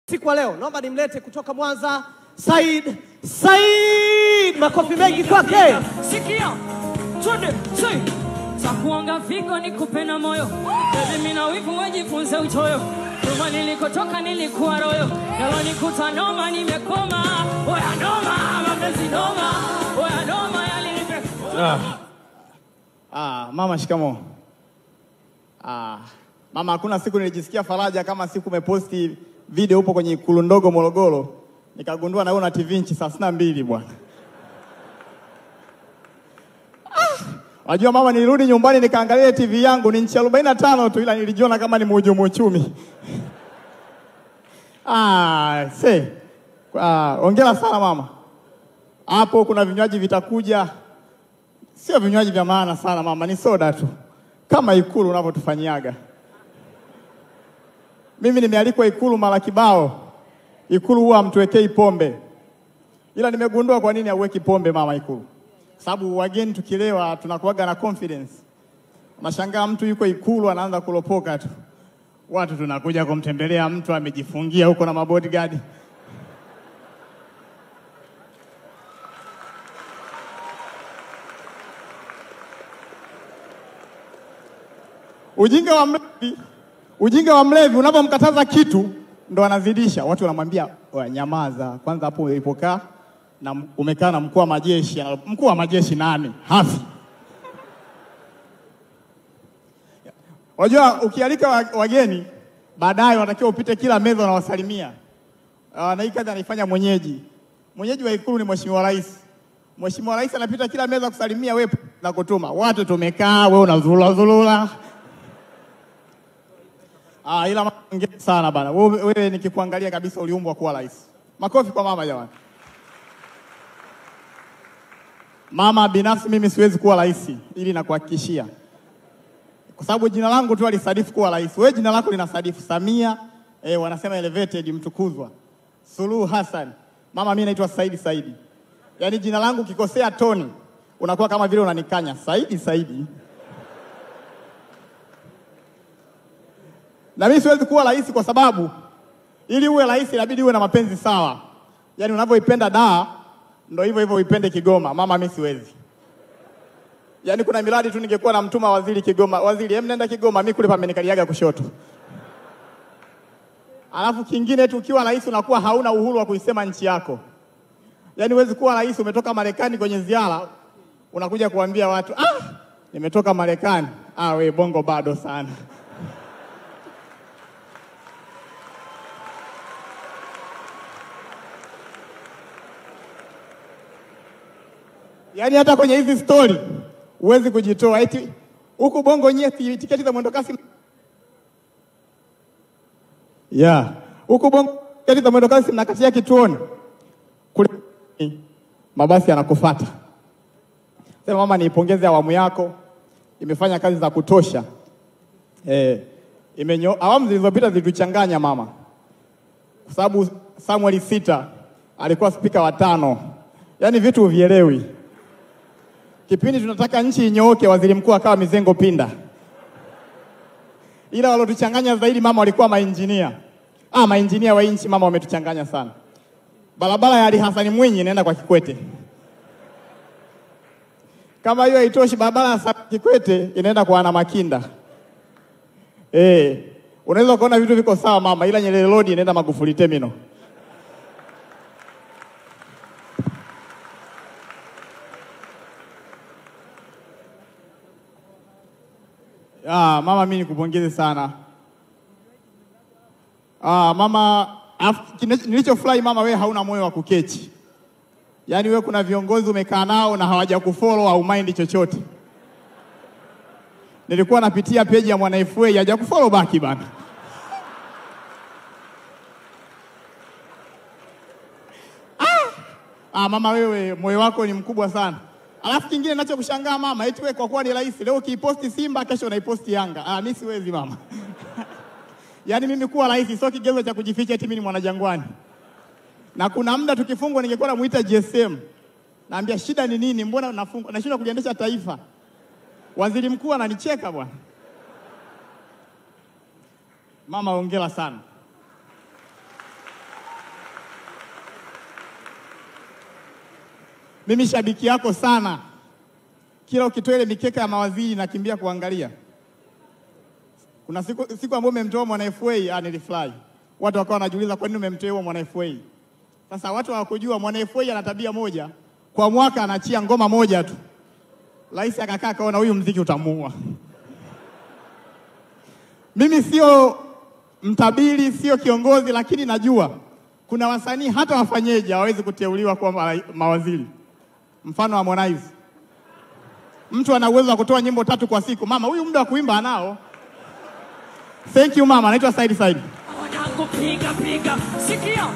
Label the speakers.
Speaker 1: Siku leo naomba nimlete kutoka Mwanza Said. Makofi mengi kwake.
Speaker 2: Sikia. Twende. Say. Takuanga figo nikupe na moyo. Baby mimi na wivu wajifunze uchoyo. Kama nilikotoka nilikuwa royo. Leo nikuta noma nimekoma. Oya noma, mapenzi noma. Oya noma yalinipe.
Speaker 3: Mama shikamo. Mama, hakuna siku nilijisikia faraja kama siku umeposti video upo kwenye Ikulu ndogo Morogoro. Nikagundua na una TV inchi 32 bwana. Wajua mama, nilirudi nyumbani nikaangalia TV yangu ni inchi 45 tu, ila nilijiona kama ni mhujumu uchumi. Hongera sana mama. Hapo kuna vinywaji vitakuja. Sio vinywaji vya maana sana mama, ni soda tu. Kama Ikulu unavyotufanyiaga. Mimi nimealikwa Ikulu mara kibao. Ikulu huwa mtuwekei pombe. Ila nimegundua kwa nini hauweki pombe mama Ikulu. Sababu wageni tukilewa tunakuwaga na confidence. Unashangaa mtu yuko Ikulu anaanza kulopoka tu. Watu tunakuja kumtembelea mtu amejifungia huko na mabodyguard. Ujinga wa mlevi unapomkataza kitu ndo anazidisha. Watu wanamwambia nyamaza. Kwanza hapo ulipokaa na umekaa na mkuu wa majeshi. Mkuu wa majeshi nani? Hafi. Wajua ukialika wageni baadaye wanatakiwa upite kila meza na wasalimia. Na hii kazi anaifanya mwenyeji. Mwenyeji wa Ikulu ni Mheshimiwa Rais. Mheshimiwa Rais anapita kila meza kusalimia, wewe na kutuma. Watu tumekaa, wewe unazulula. Ila mangeni sana bana. Wewe nikikuangalia kabisa uliumbwa kuwa rais. Makofi kwa mama jamani. Mama, binafsi mimi siwezi kuwa rais, ili nakuhakikishia. Kwa sababu jina langu tu alisadifu kuwa rais. Wewe jina lako linasadifu Samia, wanasema elevated mtukuzwa. Suluhu Hassan. Mama, mimi naitwa Saidi. Yaani jina langu kikosea toni, unakuwa kama vile unanikanya. Saidi. Na mimi siwezi kuwa rais kwa sababu ili uwe rais inabidi uwe na mapenzi sawa. Yaani unavyoipenda Dar ndio hivyo uipende Kigoma. Mama, mimi siwezi. Yaani kuna miradi tu ningekuwa na mtuma waziri Kigoma. Waziri, nenda Kigoma, mimi kule pamenikaliaga kushoto. Alafu kingine tu, ukiwa rais unakuwa hauna uhuru wa kuisema nchi yako. Yaani huwezi kuwa rais umetoka Marekani kwenye ziara unakuja kuambia watu, nimetoka Marekani. We bongo bado sana. Yaani hata kwenye hizi story huwezi kujitoa. Eti huku bongo nyeti tiketi za mwendokasi. Huku bongo tiketi za mwendokasi mnakatia kituoni. Kule mabasi yanakufuata. Sema mama, niipongeze awamu yako. Imefanya kazi za kutosha. Awamu zilizopita zilituchanganya mama. Kwa sababu Samuel Sita alikuwa spika wa 5. Yaani vitu huvielewi. Kipindi tunataka nchi inyooke, waziri mkuu akawa Mizengo Pinda. Ila walotuchanganya zaidi mama walikuwa mainjinia. Mainjinia wa nchi mama wametuchanganya sana. Barabara ya Ali Hassan Mwinyi inaenda kwa Kikwete. Kama hiyo haitoshi, barabara ya Kikwete inaenda kwa Ana Makinda. Unaweza kuona vitu viko sawa mama, ila Nyerere Road inaenda Magufuli Terminal. Mama, mimi nikupongeze sana. Mama, nilichofurahi mama, wewe hauna moyo wa kukechi. Yaani wewe kuna viongozi umekaa nao na hawajakufollow au mind chochote. Nilikuwa napitia page ya Mwana FA, hajakufollow baki bana. Mama, wewe moyo wako ni mkubwa sana. Alafu kingine ninachokushangaa mama, eti wewe kwa kuwa ni rais, leo ukiposti Simba kesho unaiposti Yanga. Mimi siwezi mama. Yaani mimi kuwa rais sio kigezo cha kujificha eti mimi ni mwana Jangwani. Na kuna muda tukifungwa ningekuwa namuita GSM. Naambia shida ni nini? Mbona nafungwa? Nashindwa kuliendesha taifa. Waziri mkuu ananicheka bwana. Mama, hongera sana. Mimi shabiki yako sana. Kila ukitoa ile mikeka ya mawaziri nakimbia kuangalia. Kuna siku ambayo umemtoa mwana FA, nilifly. Watu wakawa wanajiuliza kwa nini umemtoa mwana FA. Sasa watu hawakujua mwana FA ana tabia moja. Kwa mwaka anachia ngoma moja tu. Rais akakaa kaona huyu muziki utamuua. Mimi sio mtabiri, sio kiongozi, lakini najua kuna wasanii hata wafanyeje hawawezi kuteuliwa kwa mawaziri. Mfano wa Harmonize. Mtu ana uwezo wa kutoa nyimbo 3 kwa siku. Mama, huyu muda wa kuimba anao. Thank you mama, naitwa Said.
Speaker 2: Wanangu piga, sikia.